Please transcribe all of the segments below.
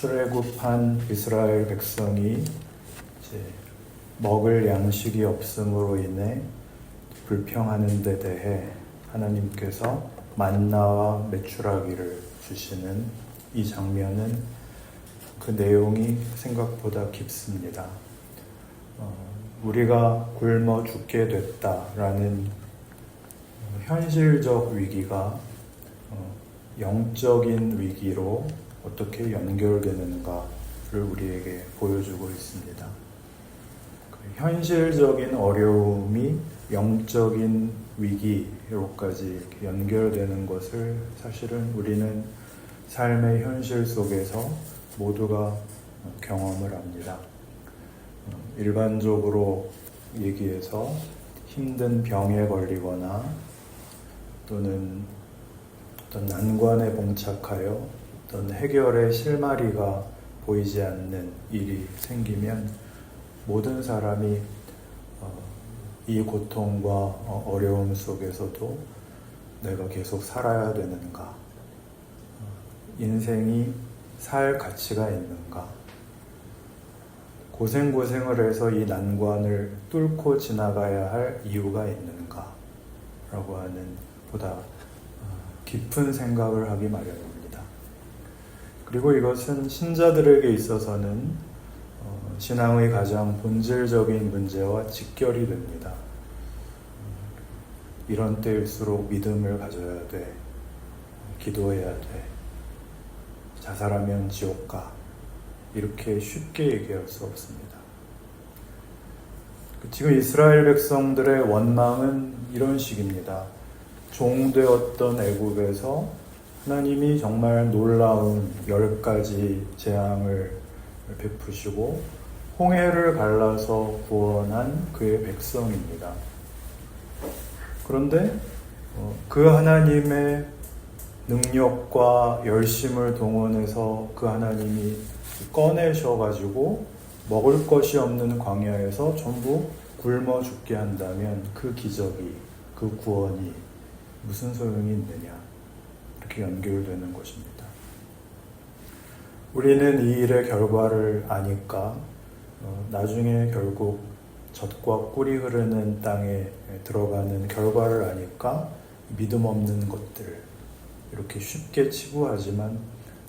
출애굽한 이스라엘 백성이 이제 먹을 양식이 없음으로 인해 불평하는 데 대해 하나님께서 만나와 메추라기를 주시는 이 장면은 그 내용이 생각보다 깊습니다. 우리가 굶어 죽게 됐다라는 현실적 위기가 영적인 위기로 어떻게 연결되는가를 우리에게 보여주고 있습니다. 현실적인 어려움이 영적인 위기로까지 연결되는 것을 사실은 우리는 삶의 현실 속에서 모두가 경험을 합니다. 일반적으로 얘기해서 힘든 병에 걸리거나 또는 어떤 난관에 봉착하여 어떤 해결의 실마리가 보이지 않는 일이 생기면 모든 사람이 이 고통과 어려움 속에서도 내가 계속 살아야 되는가? 인생이 살 가치가 있는가? 고생을 해서 이 난관을 뚫고 지나가야 할 이유가 있는가? 라고 하는 보다 깊은 생각을 하기 마련입니다. 그리고 이것은 신자들에게 있어서는 신앙의 가장 본질적인 문제와 직결이 됩니다. 이런 때일수록 믿음을 가져야 돼. 기도해야 돼. 자살하면 지옥 가. 이렇게 쉽게 얘기할 수 없습니다. 지금 이스라엘 백성들의 원망은 이런 식입니다. 종되었던 애굽에서 하나님이 정말 놀라운 10가지 재앙을 베푸시고 홍해를 갈라서 구원한 그의 백성입니다. 그런데 그 하나님의 능력과 열심을 동원해서 그 하나님이 꺼내셔가지고 먹을 것이 없는 광야에서 전부 굶어 죽게 한다면 그 기적이, 그 구원이 무슨 소용이 있느냐, 이렇게 연결되는 것입니다. 우리는 이 일의 결과를 아니까 나중에 결국 젖과 꿀이 흐르는 땅에 들어가는 결과를 아니까 믿음 없는 것들 이렇게 쉽게 치부하지만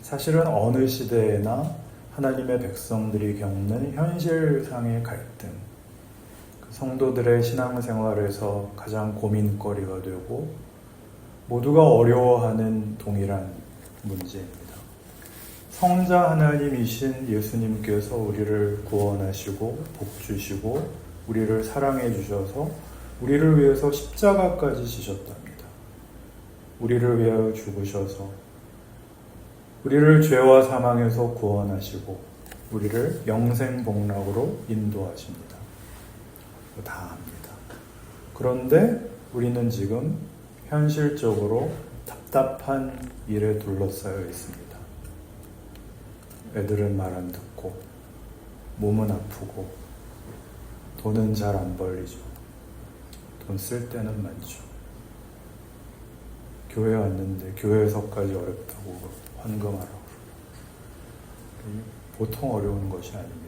사실은 어느 시대에나 하나님의 백성들이 겪는 현실상의 갈등, 성도들의 신앙생활에서 가장 고민거리가 되고 모두가 어려워하는 동일한 문제입니다. 성자 하나님이신 예수님께서 우리를 구원하시고 복 주시고 우리를 사랑해 주셔서 우리를 위해서 십자가까지 지셨답니다. 우리를 위하여 죽으셔서 우리를 죄와 사망에서 구원하시고 우리를 영생복락으로 인도하십니다. 다 합니다. 그런데 우리는 지금 현실적으로 답답한 일에 둘러싸여 있습니다. 애들은 말 안 듣고 몸은 아프고 돈은 잘 안 벌리죠. 돈 쓸 때는 많죠. 교회 왔는데 교회에서까지 어렵다고 헌금하라고. 보통 어려운 것이 아닙니다.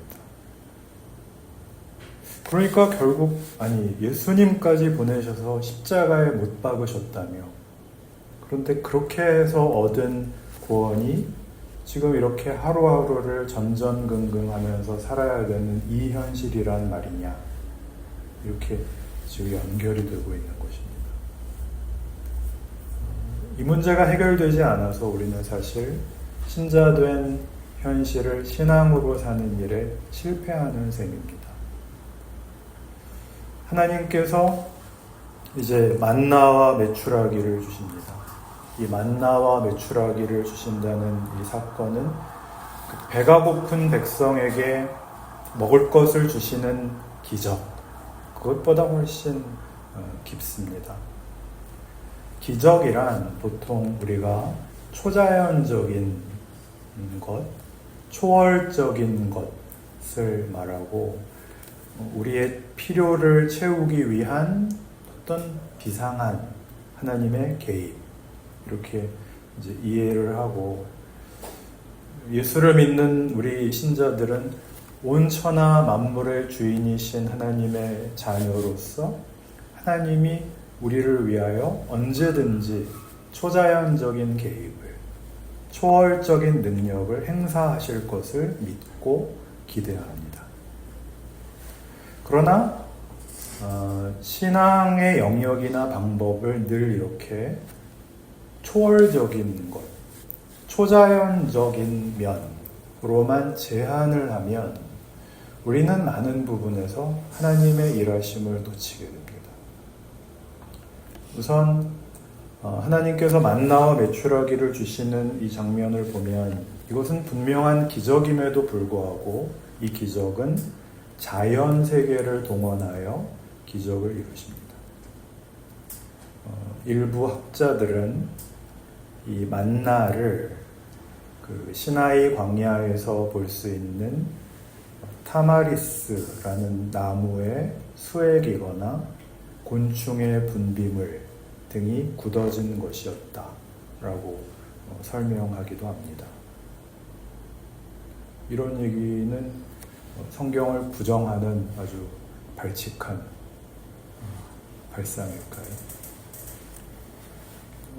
그러니까 결국 예수님까지 보내셔서 십자가에 못 박으셨다며. 그런데 그렇게 해서 얻은 구원이 지금 이렇게 하루하루를 전전긍긍하면서 살아야 되는 이 현실이란 말이냐, 이렇게 지금 연결이 되고 있는 것입니다. 이 문제가 해결되지 않아서 우리는 사실 신자된 현실을 신앙으로 사는 일에 실패하는 셈입니다. 하나님께서 이제 만나와 메추라기를 주십니다. 이 만나와 메추라기를 주신다는 이 사건은 배가 고픈 백성에게 먹을 것을 주시는 기적, 그것보다 훨씬 깊습니다. 기적이란 보통 우리가 초자연적인 것, 초월적인 것을 말하고 우리의 필요를 채우기 위한 어떤 비상한 하나님의 개입, 이렇게 이제 이해를 하고 예수를 믿는 우리 신자들은 온 천하 만물의 주인이신 하나님의 자녀로서 하나님이 우리를 위하여 언제든지 초자연적인 개입을, 초월적인 능력을 행사하실 것을 믿고 기대합니다. 그러나 신앙의 영역이나 방법을 늘 이렇게 초월적인 것, 초자연적인 면으로만 제한을 하면 우리는 많은 부분에서 하나님의 일하심을 놓치게 됩니다. 우선 하나님께서 만나와 메추라기를 주시는 이 장면을 보면 이것은 분명한 기적임에도 불구하고 이 기적은 자연 세계를 동원하여 기적을 이루십니다. 일부 학자들은 이 만나를 그 시나이 광야에서 볼 수 있는 타마리스라는 나무의 수액이거나 곤충의 분비물 등이 굳어진 것이었다라고 설명하기도 합니다. 이런 얘기는 성경을 부정하는 아주 발칙한 발상일까요?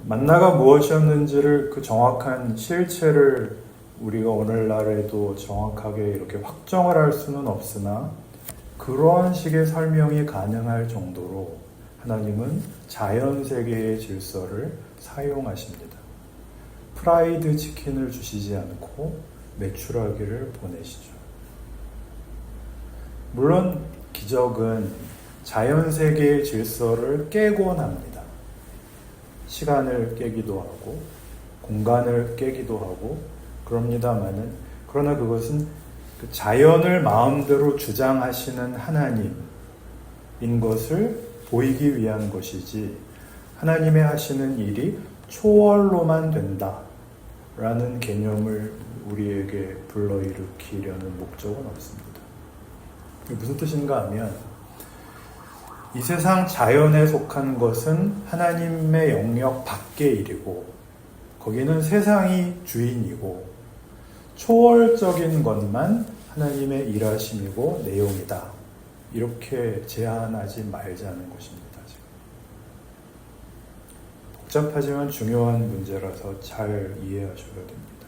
만나가 무엇이었는지를 그 정확한 실체를 우리가 오늘날에도 정확하게 이렇게 확정을 할 수는 없으나 그런 식의 설명이 가능할 정도로 하나님은 자연세계의 질서를 사용하십니다. 프라이드 치킨을 주시지 않고 메추라기를 보내시죠. 물론 기적은 자연세계의 질서를 깨곤 합니다. 시간을 깨기도 하고 공간을 깨기도 하고 그럽니다마는 그러나 그것은 그 자연을 마음대로 주장하시는 하나님인 것을 보이기 위한 것이지 하나님의 하시는 일이 초월로만 된다라는 개념을 우리에게 불러일으키려는 목적은 없습니다. 무슨 뜻인가 하면 이 세상 자연에 속한 것은 하나님의 영역 밖의 일이고 거기는 세상이 주인이고 초월적인 것만 하나님의 일하심이고 내용이다. 이렇게 제한하지 말자는 것입니다. 복잡하지만 중요한 문제라서 잘 이해하셔야 됩니다.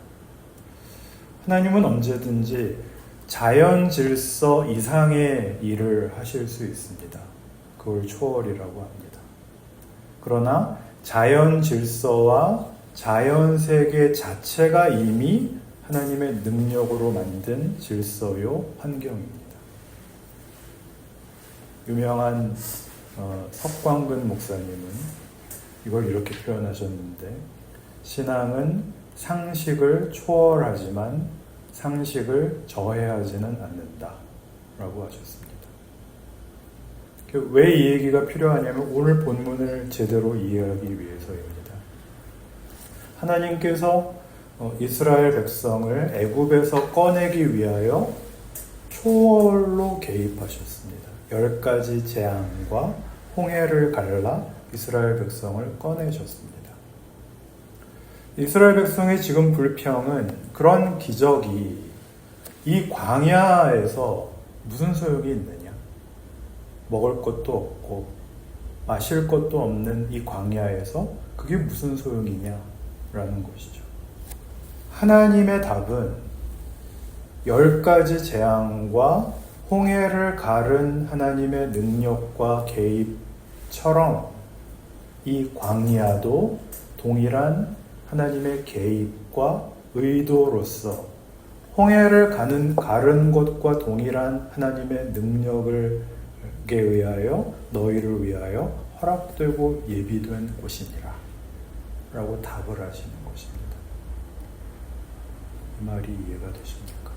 하나님은 언제든지 자연 질서 이상의 일을 하실 수 있습니다. 그걸 초월이라고 합니다. 그러나 자연 질서와 자연 세계 자체가 이미 하나님의 능력으로 만든 질서요 환경입니다. 유명한 석광근 목사님은 이걸 이렇게 표현하셨는데 신앙은 상식을 초월하지만 상식을 저해하지는 않는다 라고 하셨습니다. 왜 이 얘기가 필요하냐면 오늘 본문을 제대로 이해하기 위해서입니다. 하나님께서 이스라엘 백성을 애굽에서 꺼내기 위하여 초월로 개입하셨습니다. 10가지 재앙과 홍해를 갈라 이스라엘 백성을 꺼내셨습니다. 이스라엘 백성의 지금 불평은 그런 기적이 이 광야에서 무슨 소용이 있느냐? 먹을 것도 없고 마실 것도 없는 이 광야에서 그게 무슨 소용이냐라는 것이죠. 하나님의 답은 10가지 재앙과 홍해를 가른 하나님의 능력과 개입처럼 이 광야도 동일한 하나님의 개입과 의도로서 홍해를 가른 것과 동일한 하나님의 능력에 의하여 너희를 위하여 허락되고 예비된 곳이니라 라고 답을 하시는 것입니다. 이 말이 이해가 되십니까?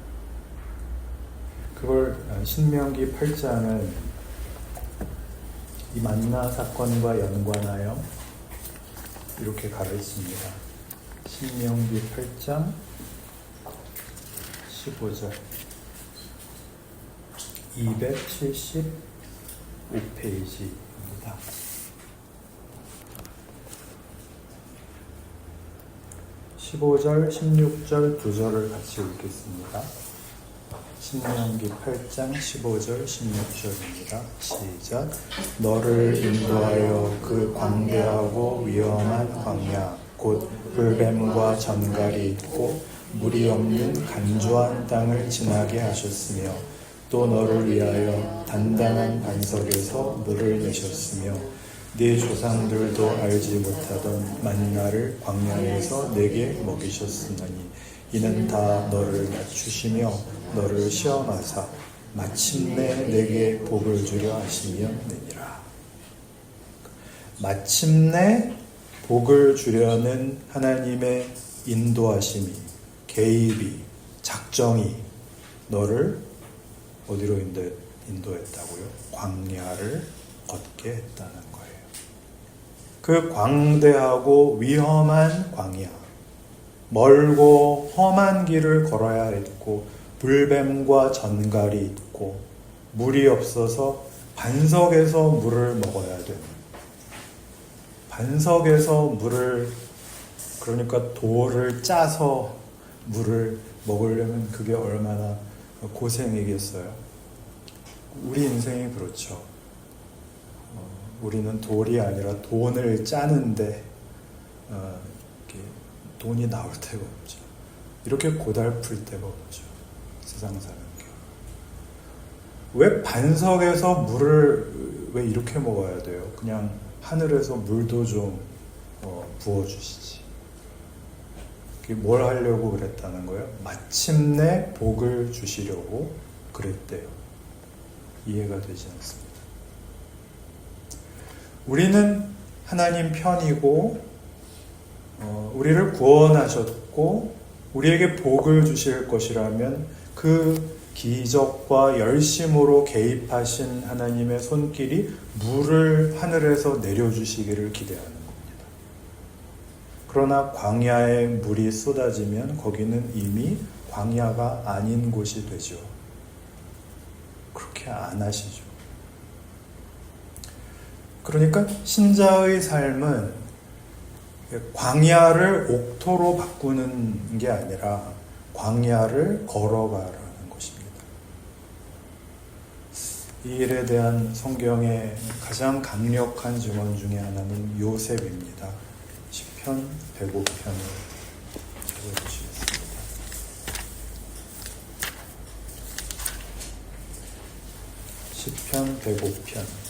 그걸 신명기 8장은 이 만나 사건과 연관하여 이렇게 가르칩니다. 신명기 8장 15절 275페이지입니다. 15절, 16절 두 절을 같이 읽겠습니다. 신명기 8장 15절, 16절입니다. 시작. 너를 인도하여 그 광대하고 위험한 광야, 곧 불뱀과 전갈이 있고 물이 없는 간조한 땅을 지나게 하셨으며 또 너를 위하여 단단한 반석에서 물을 내셨으며 네 조상들도 알지 못하던 만나를 광야에서 내게 먹이셨으니 이는 다 너를 낮추시며 너를 시험하사 마침내 내게 복을 주려 하심이었느니라. 마침내 복을 주려는 하나님의 인도하심이, 개입이, 작정이 너를 어디로 인도했다고요? 광야를 걷게 했다는 거예요. 그 광대하고 위험한 광야, 멀고 험한 길을 걸어야 했고 불뱀과 전갈이 있고 물이 없어서 반석에서 물을 먹어야 되는, 반석에서 물을, 그러니까 돌을 짜서 물을 먹으려면 그게 얼마나 고생이겠어요. 우리 인생이 그렇죠. 우리는 돌이 아니라 돈을 짜는데 돈이 나올 때가 없죠. 이렇게 고달플 때가 없죠. 세상 사는 게. 왜 반석에서 물을 왜 이렇게 먹어야 돼요? 그냥 하늘에서 물도 좀 부어주시지. 뭘 하려고 그랬다는 거예요? 마침내 복을 주시려고 그랬대요. 이해가 되지 않습니다. 우리는 하나님 편이고 우리를 구원하셨고 우리에게 복을 주실 것이라면 그 기적과 열심으로 개입하신 하나님의 손길이 물을 하늘에서 내려주시기를 기대하는 겁니다. 그러나 광야에 물이 쏟아지면 거기는 이미 광야가 아닌 곳이 되죠. 그렇게 안 하시죠. 그러니까 신자의 삶은 광야를 옥토로 바꾸는 게 아니라 광야를 걸어가라는 것입니다. 이 일에 대한 성경의 가장 강력한 증언 중에 하나는 요셉입니다. 시편 105편을 읽어주시겠습니다. 시편 105편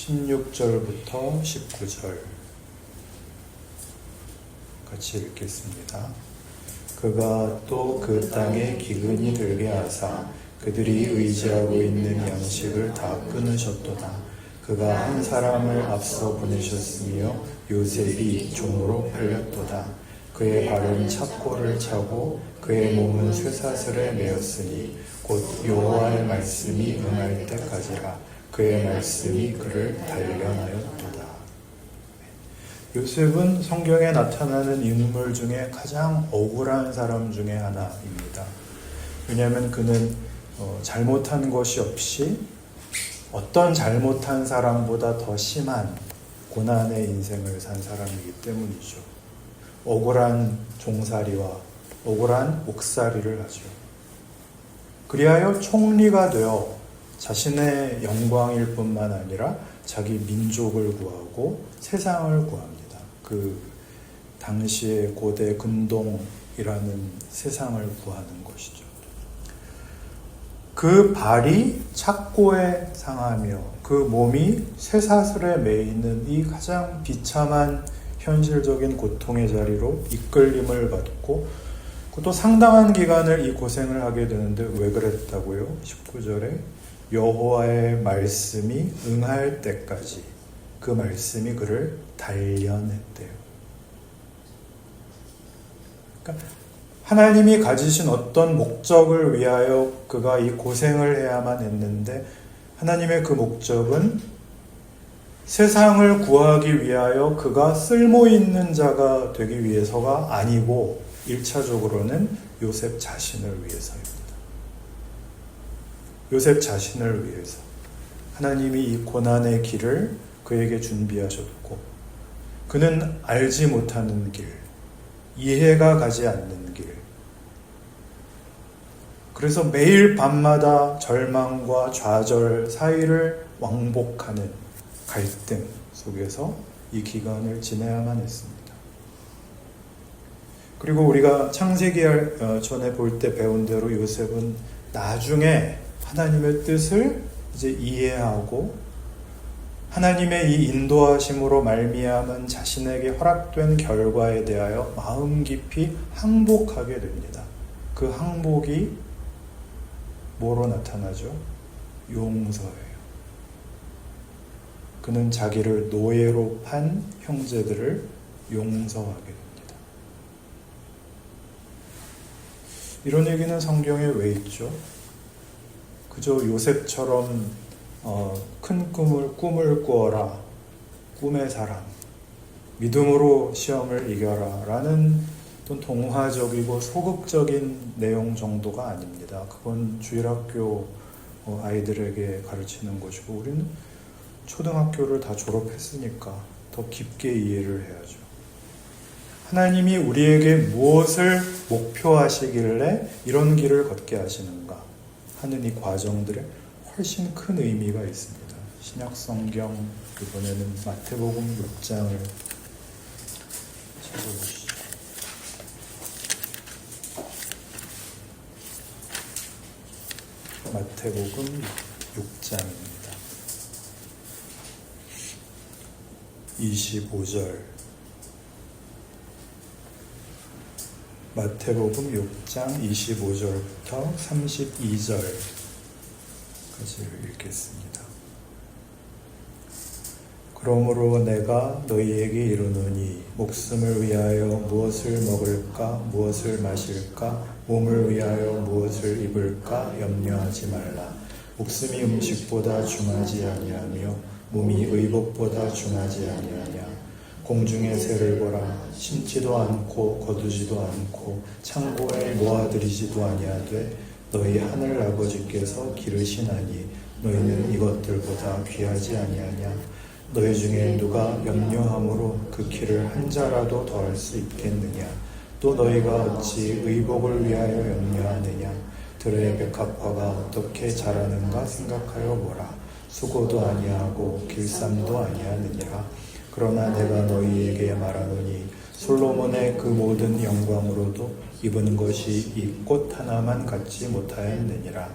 16절부터 19절 같이 읽겠습니다. 그가 또 그 땅에 기근이 들게 하사 그들이 의지하고 있는 양식을 다 끊으셨도다. 그가 한 사람을 앞서 보내셨으며 요셉이 종으로 팔렸도다. 그의 발은 착고를 차고 그의 몸은 쇠사슬에 매였으니 곧 여호와의 말씀이 응할 때까지라. 그의 말씀이 그를 단련하였도다. 요셉은 성경에 나타나는 인물 중에 가장 억울한 사람 중에 하나입니다. 왜냐하면 그는 잘못한 것이 없이 어떤 잘못한 사람보다 더 심한 고난의 인생을 산 사람이기 때문이죠. 억울한 종살이와 억울한 옥살이를 하죠. 그리하여 총리가 되어 자신의 영광일 뿐만 아니라 자기 민족을 구하고 세상을 구합니다. 그 당시의 고대 근동이라는 세상을 구하는 것이죠. 그 발이 착고에 상하며 그 몸이 쇠사슬에 매이는 이 가장 비참한 현실적인 고통의 자리로 이끌림을 받고 또 상당한 기간을 이 고생을 하게 되는데 왜 그랬다고요? 19절에 여호와의 말씀이 응할 때까지 그 말씀이 그를 단련했대요. 그러니까 하나님이 가지신 어떤 목적을 위하여 그가 이 고생을 해야만 했는데 하나님의 그 목적은 세상을 구하기 위하여 그가 쓸모있는 자가 되기 위해서가 아니고 1차적으로는 요셉 자신을 위해서입니다. 요셉 자신을 위해서. 하나님이 이 고난의 길을 그에게 준비하셨고, 그는 알지 못하는 길, 이해가 가지 않는 길, 그래서 매일 밤마다 절망과 좌절 사이를 왕복하는 갈등 속에서 이 기간을 지내야만 했습니다. 그리고 우리가 창세기 전에 볼 때 배운 대로 요셉은 나중에 하나님의 뜻을 이제 이해하고 하나님의 이 인도하심으로 말미암은 자신에게 허락된 결과에 대하여 마음 깊이 항복하게 됩니다. 그 항복이 뭐로 나타나죠? 용서예요. 그는 자기를 노예로 판 형제들을 용서하게 됩니다. 이런 얘기는 성경에 왜 있죠? 그저 요셉처럼 큰 꿈을 꾸어라, 꿈의 사람, 믿음으로 시험을 이겨라 라는 또 동화적이고 소극적인 내용 정도가 아닙니다. 그건 주일학교 아이들에게 가르치는 것이고, 우리는 초등학교를 다 졸업했으니까 더 깊게 이해를 해야죠. 하나님이 우리에게 무엇을 목표하시길래 이런 길을 걷게 하시는가 하는 이 과정들에 훨씬 큰 의미가 있습니다. 신약 성경 이번에는 마태복음 6장을 찾아보시죠. 마태복음 6장입니다. 25절. 마태복음 6장 25절부터 32절까지 읽겠습니다. 그러므로 내가 너희에게 이르노니 목숨을 위하여 무엇을 먹을까 무엇을 마실까 몸을 위하여 무엇을 입을까 염려하지 말라. 목숨이 음식보다 중하지 아니하며 몸이 의복보다 중하지 아니하냐. 공중의 새를 보라. 심지도 않고 거두지도 않고 창고에 모아들이지도 아니하되 너희 하늘 아버지께서 기르시나니 너희는 이것들보다 귀하지 아니하냐. 너희 중에 누가 염려함으로 그 키를 한 자라도 더할 수 있겠느냐. 또 너희가 어찌 의복을 위하여 염려하느냐. 들의 백합화가 어떻게 자라는가 생각하여 보라. 수고도 아니하고 길쌈도 아니하느니라. 그러나 내가 너희에게 말하노니 솔로몬의 그 모든 영광으로도 입은 것이 이 꽃 하나만 갖지 못하였느니라.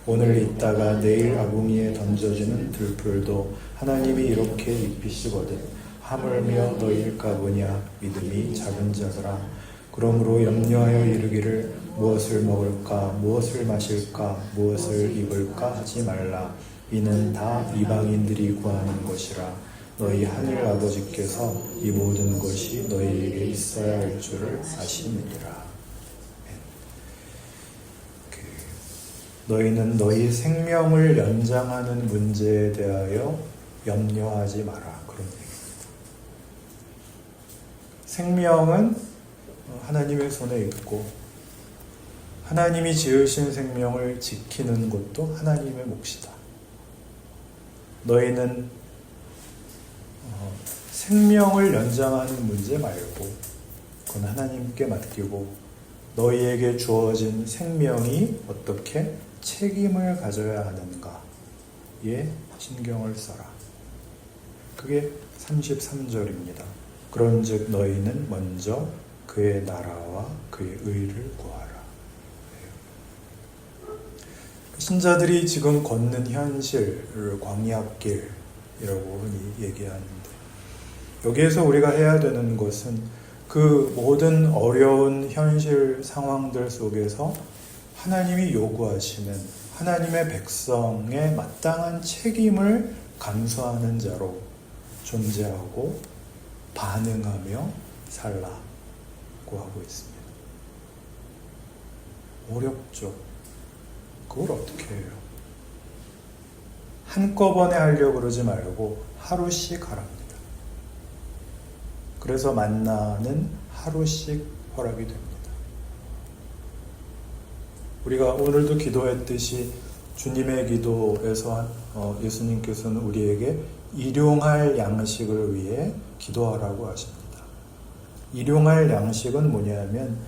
오늘 있다가 내일 아궁이에 던져지는 들풀도 하나님이 이렇게 입히시거든 하물며 너희일까 보냐. 믿음이 작은 자들아. 그러므로 염려하여 이르기를 무엇을 먹을까 무엇을 마실까 무엇을 입을까 하지 말라. 이는 다 이방인들이 구하는 것이라. 너희 하늘 아버지께서 이 모든 것이 너희에게 있어야 할 줄을 아시느니라. 너희는 너희 생명을 연장하는 문제에 대하여 염려하지 마라. 그런 얘기입니다. 생명은 하나님의 손에 있고 하나님이 지으신 생명을 지키는 것도 하나님의 몫이다. 너희는 생명을 연장하는 문제 말고 그건 하나님께 맡기고 너희에게 주어진 생명이 어떻게 책임을 가져야 하는가에 신경을 써라. 그게 33절입니다. 그런즉 너희는 먼저 그의 나라와 그의 의를 구하라. 신자들이 지금 걷는 현실을 광야길이라고 흔히 얘기하는데, 여기에서 우리가 해야 되는 것은 그 모든 어려운 현실 상황들 속에서 하나님이 요구하시는 하나님의 백성의 마땅한 책임을 감수하는 자로 존재하고 반응하며 살라고 하고 있습니다. 어렵죠. 그걸 어떻게 해요? 한꺼번에 하려고 그러지 말고 하루씩 하랍니다. 그래서 만나는 하루씩 허락이 됩니다. 우리가 오늘도 기도했듯이 주님의 기도에서 예수님께서는 우리에게 일용할 양식을 위해 기도하라고 하십니다. 일용할 양식은 뭐냐면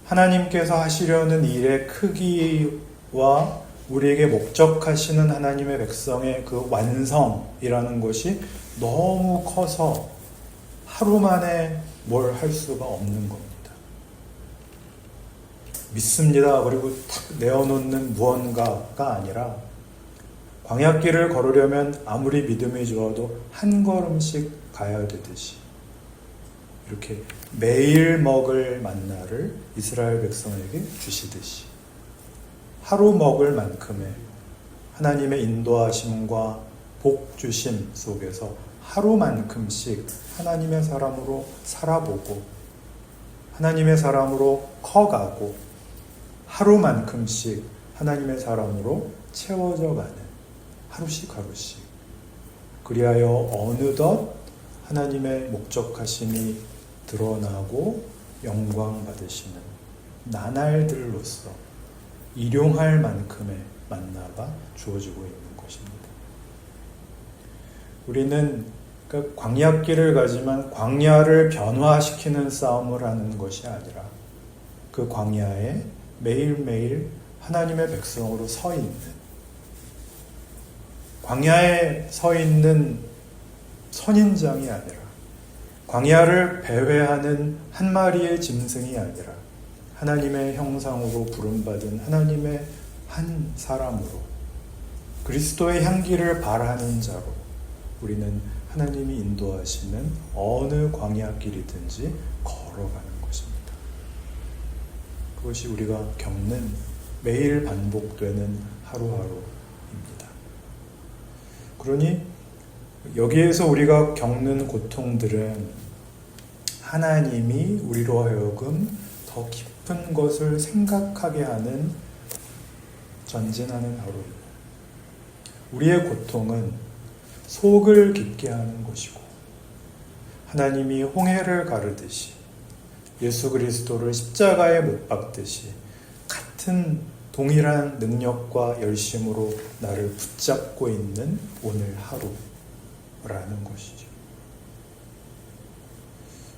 하나님께서 하시려는 일의 크기와 우리에게 목적하시는 하나님의 백성의 그 완성이라는 것이 너무 커서 하루 만에 뭘 할 수가 없는 겁니다. 믿습니다. 그리고 탁 내어놓는 무언가가 아니라 광야길을 걸으려면 아무리 믿음이 좋아도 한 걸음씩 가야 되듯이 이렇게 매일 먹을 만나를 이스라엘 백성에게 주시듯이 하루 먹을 만큼의 하나님의 인도하심과 복 주심 속에서 하루만큼씩 하나님의 사람으로 살아보고 하나님의 사람으로 커가고 하루만큼씩 하나님의 사람으로 채워져 가는 하루씩 하루씩 그리하여 어느덧 하나님의 목적하심이 드러나고 영광 받으시는 나날들로서 일용할 만큼의 만나가 주어지고 있는 것입니다. 우리는 광야길을 가지만 광야를 변화시키는 싸움을 하는 것이 아니라 그 광야에 매일매일 하나님의 백성으로 서 있는 광야에 서 있는 선인장이 아니라 광야를 배회하는 한 마리의 짐승이 아니라 하나님의 형상으로 부름받은 하나님의 한 사람으로 그리스도의 향기를 발하는 자로 우리는 하나님이 인도하시는 어느 광야길이든지 걸어가는 것입니다. 그것이 우리가 겪는 매일 반복되는 하루하루입니다. 그러니 여기에서 우리가 겪는 고통들은 하나님이 우리로 하여금 더 깊은 것을 생각하게 하는 전진하는 하루입니다. 우리의 고통은 속을 깊게 하는 것이고 하나님이 홍해를 가르듯이 예수 그리스도를 십자가에 못 박듯이 같은 동일한 능력과 열심으로 나를 붙잡고 있는 오늘 하루라는 것이죠.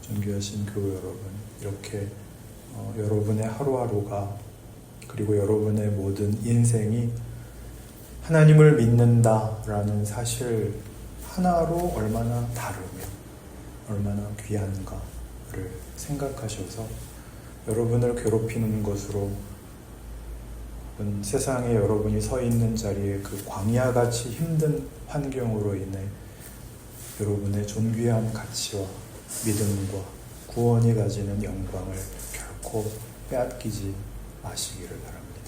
존귀하신 교회 여러분, 이렇게 여러분의 하루하루가 그리고 여러분의 모든 인생이 하나님을 믿는다라는 사실 하나로 얼마나 다르며 얼마나 귀한가를 생각하셔서 여러분을 괴롭히는 것으로 세상에 여러분이 서 있는 자리에 그 광야같이 힘든 환경으로 인해 여러분의 존귀한 가치와 믿음과 구원이 가지는 영광을 결코 빼앗기지 마시기를 바랍니다.